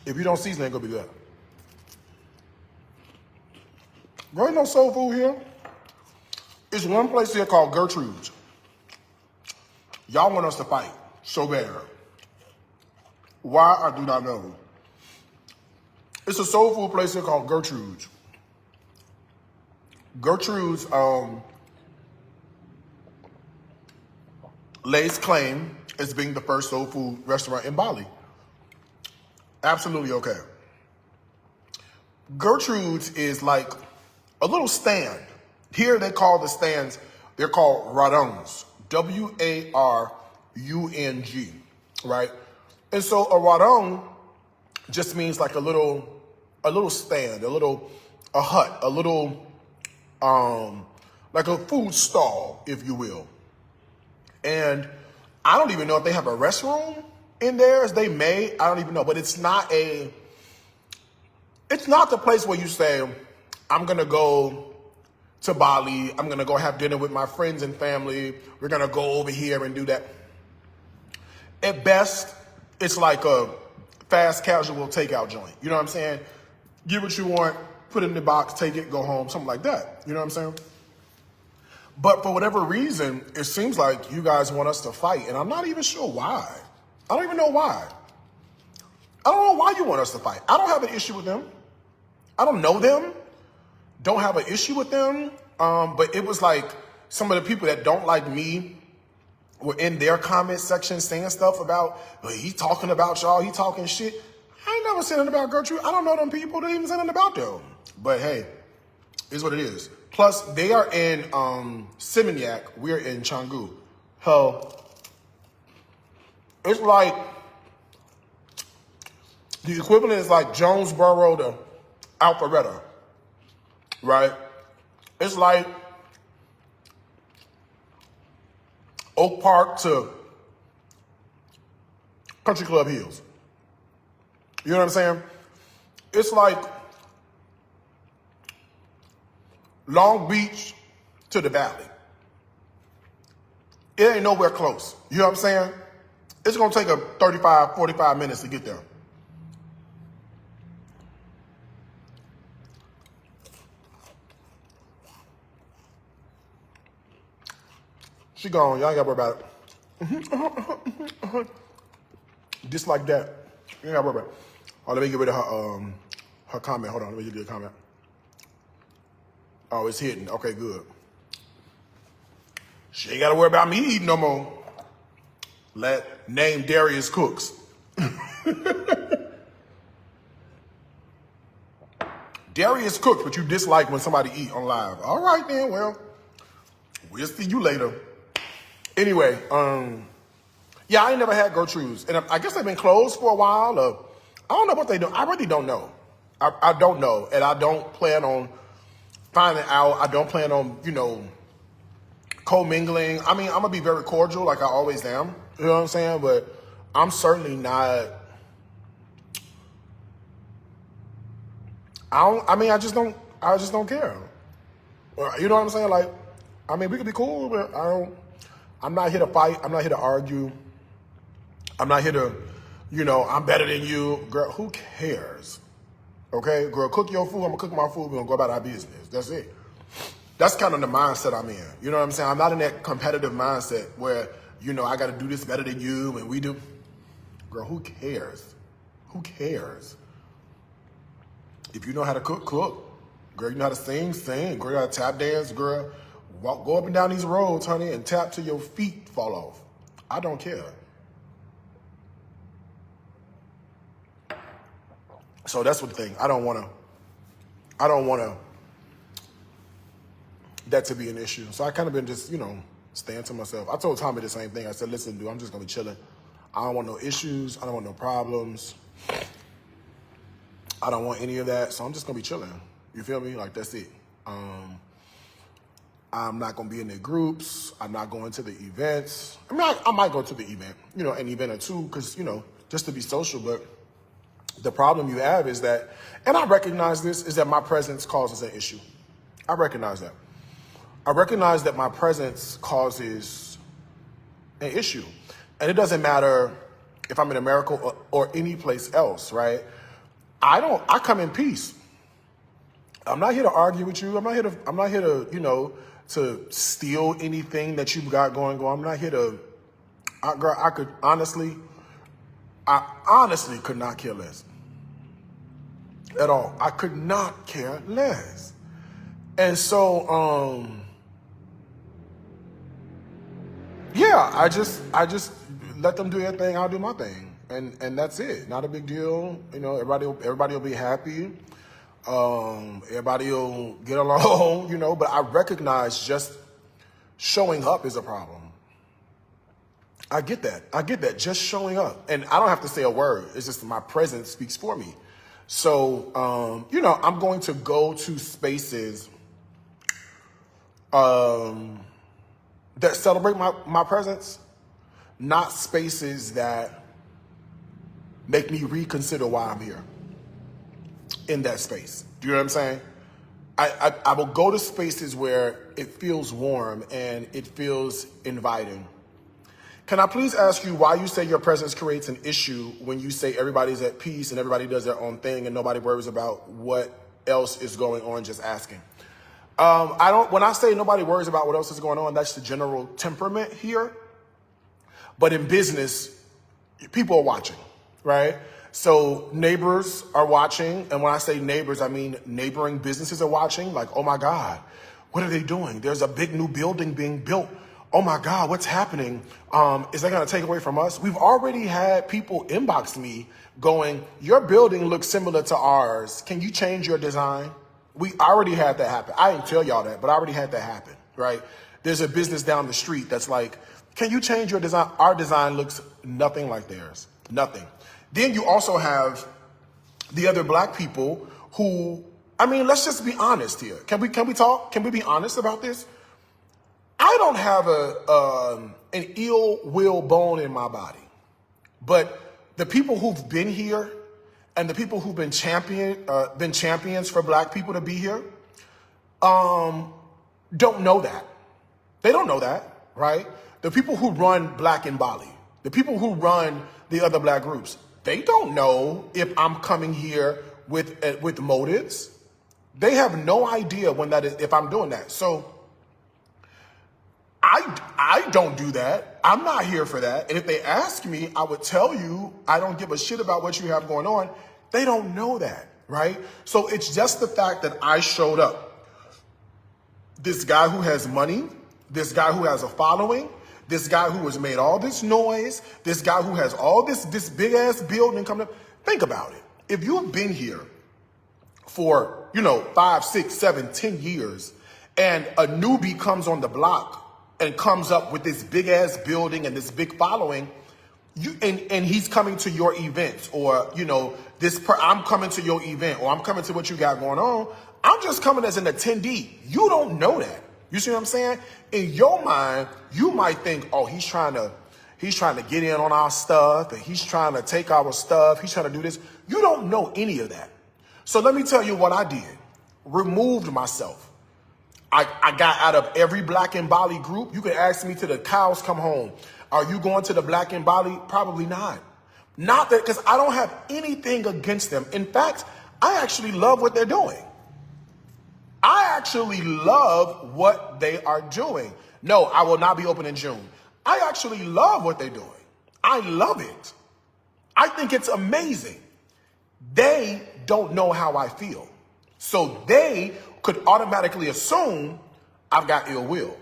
If you don't season it, ain't gonna be good. There ain't no soul food here. It's one place here called Gertrude's. Y'all want us to fight so bad. Why, I do not know. It's a soul food place here called Gertrude's. Gertrude's lays claim as being the first soul food restaurant in Bali. Absolutely okay. Gertrude's is like a little stand. Here they call the stands, they're called radungs. W-A-R-U-N-G, right? And so a radung just means like a little stand, a hut, a little, like a food stall, if you will. And I don't even know if they have a restroom in theirs. They may, I don't even know, but it's not the place where you say, I'm gonna go to Bali, I'm gonna go have dinner with my friends and family, we're gonna go over here and do that. At best, it's like a fast casual takeout joint. You know what I'm saying? Get what you want, put it in the box, take it, go home, something like that. You know what I'm saying? But for whatever reason, it seems like you guys want us to fight, and I'm not even sure why. I don't even know why. I don't know why you want us to fight. I don't have an issue with them. I don't know them. Don't have an issue with them. But it was like some of the people that don't like me were in their comment section saying stuff about, well, he talking about y'all, he talking shit. I ain't never said anything about Gertrude. I don't know them people. They didn't even say anything about them. But hey, is what it is. Plus, they are in Seminyak. We're in Canggu. Hell, it's like, the equivalent is like Jonesboro to Alpharetta, right? It's like Oak Park to Country Club Hills. You know what I'm saying? It's like Long Beach to the Valley. It ain't nowhere close. You know what I'm saying? It's gonna take 35, 45 minutes to get there. She gone, y'all ain't gotta worry about it. Just like that. You ain't gotta worry about it. Oh, let me get rid of her comment. Hold on, let me get a comment. Oh, it's hidden. Okay, good. She ain't gotta worry about me eating no more. Name Darius Cooks. Darius Cooks, but you dislike when somebody eat on live. All right then, well, we'll see you later. Anyway, yeah, I ain't never had Gertrude's. And I guess they've been closed for a while. I don't know what they do. I really don't know. I don't know. And I don't plan on finding out. I don't plan on, co-mingling. I mean, I'm going to be very cordial like I always am. You know what I'm saying? But I'm certainly not. I just don't care. You know what I'm saying? Like, I mean, we could be cool, but I'm not here to fight. I'm not here to argue. I'm not here to, I'm better than you. Girl, who cares? Okay? Girl, cook your food. I'm going to cook my food. We're going to go about our business. That's it. That's kind of the mindset I'm in. You know what I'm saying? I'm not in that competitive mindset where, I got to do this better than you and we do. Girl, who cares? Who cares? If you know how to cook, cook. Girl, you know how to sing, sing. Girl, you know how to tap dance, girl. Go up and down these roads, honey, and tap till your feet fall off. I don't care. So that's what the thing. I don't want that to be an issue. So I kind of been just, staying to myself. I told Tommy the same thing. I said, listen, dude, I'm just going to be chilling. I don't want no issues. I don't want no problems. I don't want any of that. So I'm just going to be chilling. You feel me? Like, that's it. I'm not going to be in the groups. I'm not going to the events. I mean, I might go to the event, an event or two, because, just to be social. But the problem you have is that, and I recognize this, is that my presence causes an issue. I recognize that. I recognize that my presence causes an issue. And it doesn't matter if I'm in America or any place else, right? I come in peace. I'm not here to argue with you. I'm not here to, to steal anything that you've got going on. I'm not here to, girl, I honestly could not care less at all. I could not care less. And so, yeah, I just let them do their thing. I'll do my thing. And that's it. Not a big deal. Everybody will be happy. Everybody will get along, but I recognize just showing up is a problem. I get that. Just showing up. And I don't have to say a word. It's just my presence speaks for me. So, I'm going to go to spaces that celebrate my presence, not spaces that make me reconsider why I'm here in that space. Do you know what I'm saying? I will go to spaces where it feels warm and it feels inviting. Can I please ask you why you say your presence creates an issue when you say everybody's at peace and everybody does their own thing and nobody worries about what else is going on? Just asking. When I say nobody worries about what else is going on, that's the general temperament here. But in business, people are watching, right? So neighbors are watching. And when I say neighbors, I mean neighboring businesses are watching. Like, oh my God, what are they doing? There's a big new building being built. Oh my God, what's happening? Is that going to take away from us? We've already had people inbox me going, your building looks similar to ours. Can you change your design? We already had that happen. I didn't tell y'all that, but I already had that happen, right? There's a business down the street that's like, can you change your design? Our design looks nothing like theirs. Nothing. Then you also have the other black people who, let's just be honest here. Can we talk? Can we be honest about this? I don't have an ill will bone in my body, but the people who've been here and the people who've been champions for black people to be here, don't know that. They don't know that, right? The people who run Black in Bali, the people who run the other black groups, they don't know if I'm coming here with motives. They have no idea if I'm doing that. So I don't do that. I'm not here for that. And if they ask me, I would tell you I don't give a shit about what you have going on. They don't know that, right? So it's just the fact that I showed up. This guy who has money, this guy who has a following, this guy who has made all this noise, this guy who has all this big ass building coming up. Think about it. If you've been here for, 5, 6, 7, 10 years and a newbie comes on the block and comes up with this big ass building and this big following, and he's coming to your events, or I'm coming to your event, or I'm coming to what you got going on. I'm just coming as an attendee. You don't know that. You see what I'm saying? In your mind, you might think, oh, he's trying to get in on our stuff, and he's trying to take our stuff. He's trying to do this. You don't know any of that. So let me tell you what I did. Removed myself. I got out of every Black in Bali group. You can ask me till the cows come home. Are you going to the Black in Bali? Probably not. Not that, because I don't have anything against them. In fact, I actually love what they're doing. I actually love what they are doing. No, I will not be open in June. I actually love what they're doing. I love it. I think it's amazing. They don't know how I feel. So they could automatically assume I've got ill will,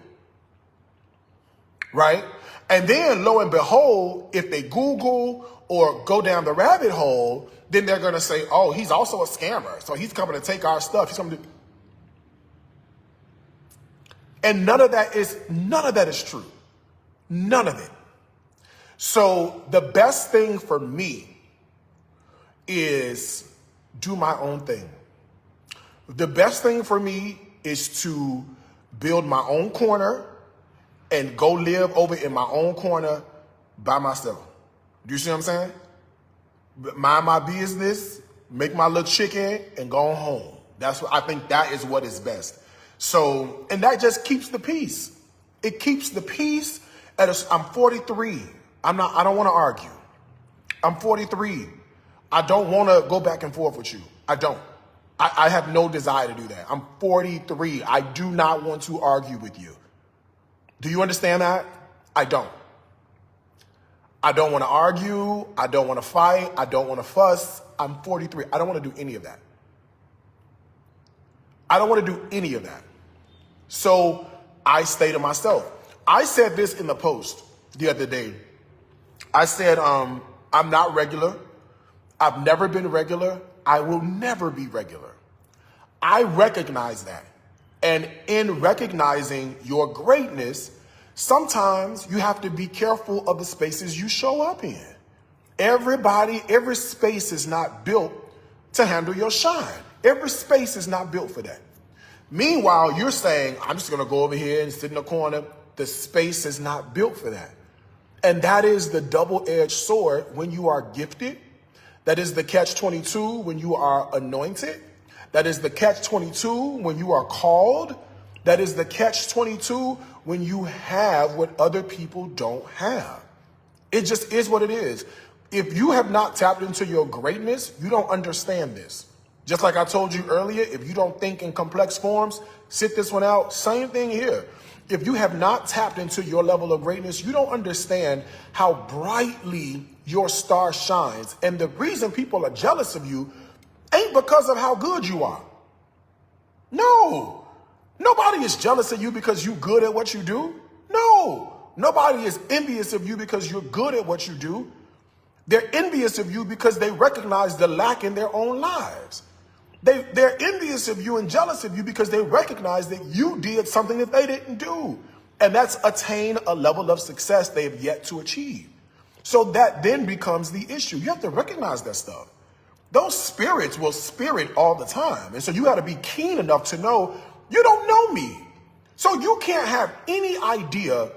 right? And then lo and behold, if they Google or go down the rabbit hole, then they're going to say, oh, he's also a scammer. So he's coming to take our stuff. He's coming to... And none of that is true. None of it. So the best thing for me is do my own thing. The best thing for me is to build my own corner and go live over in my own corner by myself. Do you see what I'm saying? Mind my business, make my little chicken, and go home. That's what I think. That is what is best. So, and that just keeps the peace. It keeps the peace. I'm 43. I don't want to argue. I'm 43. I don't want to go back and forth with you. I don't. I have no desire to do that. I'm 43. I do not want to argue with you. Do you understand that? I don't. I don't want to argue. I don't want to fight. I don't want to fuss. I'm 43. I don't want to do any of that. I don't want to do any of that. So I stay to myself. I said this in the post the other day. I said, I'm not regular. I've never been regular. I will never be regular. I recognize that. And in recognizing your greatness, sometimes you have to be careful of the spaces you show up in. Every space is not built to handle your shine. Every space is not built for that. Meanwhile, you're saying, I'm just going to go over here and sit in the corner. The space is not built for that. And that is the double-edged sword when you are gifted. That is the catch-22 when you are anointed. That is the catch-22 when you are called. That is the catch-22 when you have what other people don't have. It just is what it is. If you have not tapped into your greatness, you don't understand this. Just like I told you earlier, if you don't think in complex forms, sit this one out. Same thing here. If you have not tapped into your level of greatness, you don't understand how brightly your star shines. And the reason people are jealous of you ain't because of how good you are. No. Nobody is jealous of you because you're good at what you do. No. Nobody is envious of you because you're good at what you do. They're envious of you because they recognize the lack in their own lives. They're envious of you and jealous of you because they recognize that you did something that they didn't do. And that's attain a level of success they've yet to achieve. So that then becomes the issue. You have to recognize that stuff. Those spirits will spirit all the time. And so you got to be keen enough to know you don't know me. So you can't have any idea,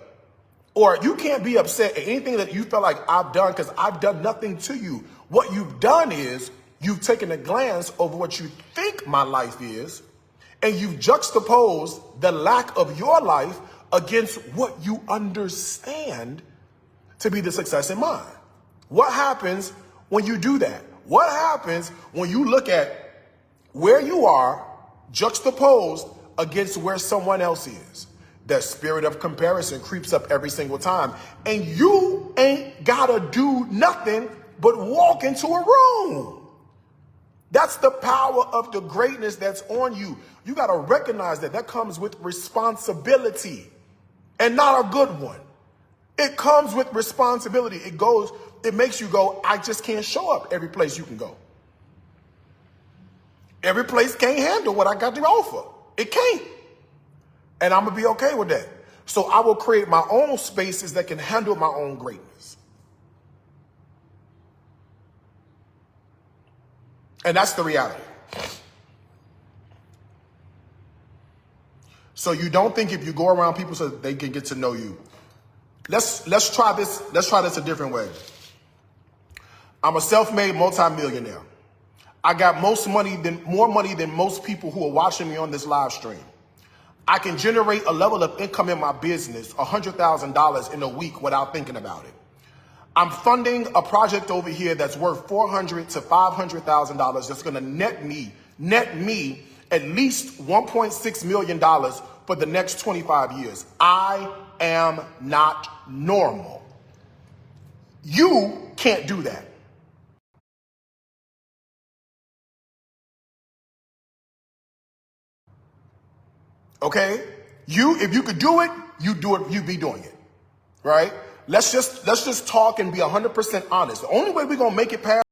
or you can't be upset at anything that you feel like I've done because I've done nothing to you. What you've done is you've taken a glance over what you think my life is, and you've juxtaposed the lack of your life against what you understand to be the success in mine. What happens when you do that? What happens when you look at where you are juxtaposed against where someone else is? That spirit of comparison creeps up every single time. And you ain't gotta do nothing but walk into a room. That's the power of the greatness that's on you. You got to recognize that that comes with responsibility, and not a good one. It comes with responsibility. It makes you go, I just can't show up every place you can go. Every place can't handle what I got to offer. It can't. And I'm going to be okay with that. So I will create my own spaces that can handle my own greatness. And that's the reality. So you don't think if you go around people so they can get to know you. Let's try this. Let's try this a different way. I'm a self-made multimillionaire. I got more money than most people who are watching me on this live stream. I can generate a level of income in my business, $100,000 in a week without thinking about it. I'm funding a project over here that's worth $400,000 to $500,000 that's going to net me at least $1.6 million for the next 25 years. I am not normal. You can't do that. Okay? If you could do it, you'd be doing it. Right? Let's just talk and be 100% honest. The only way we're going to make it past